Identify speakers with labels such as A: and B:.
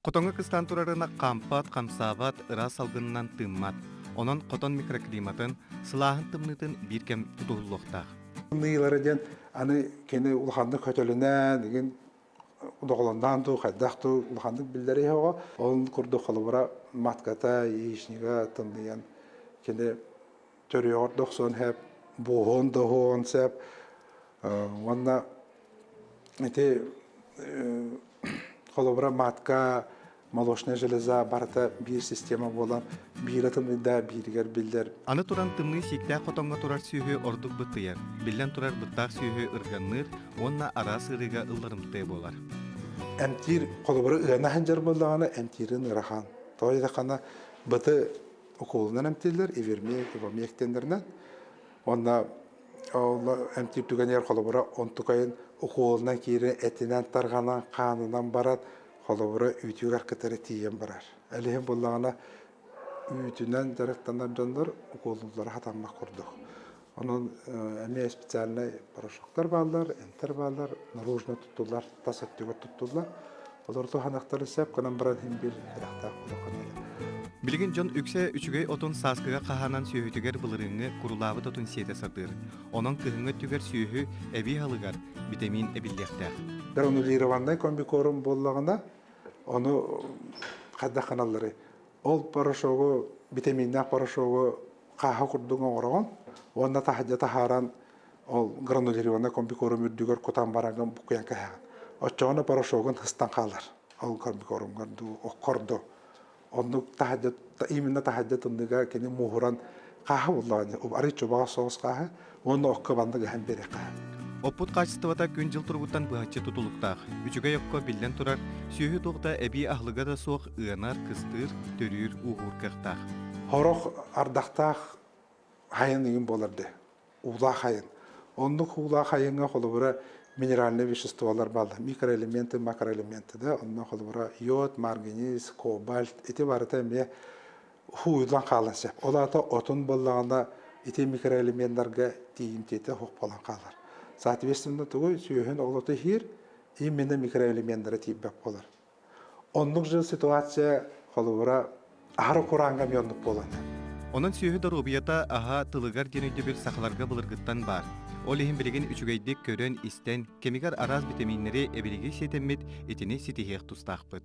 A: Котонга кыстан турарына кампат, камсабат, ырас алгынынан тыммат. Онон котон микроклиматын, сылаһын тымнытын биркем тутуллуктах.
B: Ныйлары ден аны кені улханды көтөлүнә деген удоголондан ту хайдахту улханды билдери хого он курду холбара матката ишнига тындыян кені төрөөр доксон хеп боон доон сеп онна эти холбара матка молочная железа барта бир система болан бир атымда биргер билдер.
A: Аны туран тымны сиктә котонга турар сүйһө ордук бытыяр. Билен турар быттак сүйһө ырганныр, онна арас ырыга ылларымты болар.
B: Эмтир холбара ыгана ханжар боллагана эмтирин ырахан. Тойда кана быты окулунан эмтилер, иверме, ивамектендернен. Онна эмтир түгенер холбара онтукайын окулунан кире этинен тарганан канынан барат. Холовра үйтүгөр кытары тиен барар. Әлеһен боллагана үйтүнен жарыктандан жандар уколлар хатамма курдук. Onun эме специальный порошоктар балдар, энтер балдар, наружно туттулар, тасаттыга туттулар. Олорду ханактары сеп канан баран хим бир рахта кулакана.
A: Билген жон үксе үчүгөй отун саскыга каханан сүйһүтүгер былырыңы курулабы тотун сете сатыр. Онон кыһыңы түгер сүйһү эби халыгар витамин эбиллехтер.
B: Гранулированный комбикорум боллагана onu kadda kanalları ol paraşoğu vitaminler paraşoğu kaha kurduğun oran onda tahacca taharan ol granulirovanный kombikorum ürdügör kotan baragın bukuyan kaha o çoğuna paraşoğun hıstan kalır ol kombikorum gardu o kordo onu tahacca iminna tahacca tındıga keni muhuran kaha bullağını o arıçı bağa soğuz kaha onu okkabandı gahan beri kaha.
A: Оппут качествовата күн жыл тургуттан быһаччы тутулуктаах. Үчүгэй окко билен турар, сүйүһү тугта эби ахлыга да суох ыанар, кыстыр, төрүр, угуркахтаах.
B: Хорох ардахтаах хайын ийин боларды. Ула хайын. Ондук ула хайынга холобура минеральный веществолар балды. Микроэлементы, макроэлементы да. Онна холобура йод, марганец, кобальт. Эти барыта эме хуйдлан калын сеп. Олата отун боллаганда эти микроэлементларга тиин тете хок болан калар. Соответственно, тугой сүйөһүн олоты хир именно микроэлементтары тиббек болар. Ондук жыл ситуация холубура ары куранга мёндук болан.
A: Онон сүйөһү дорубията аха тылыгар денөйдө бир сахаларга былыргыттан бар. Ол ихин билеген үчүгәйдик көрөн истен кемигар араз витаминнери эбилиги сетеммит этини ситиһиэх тустаахпыт.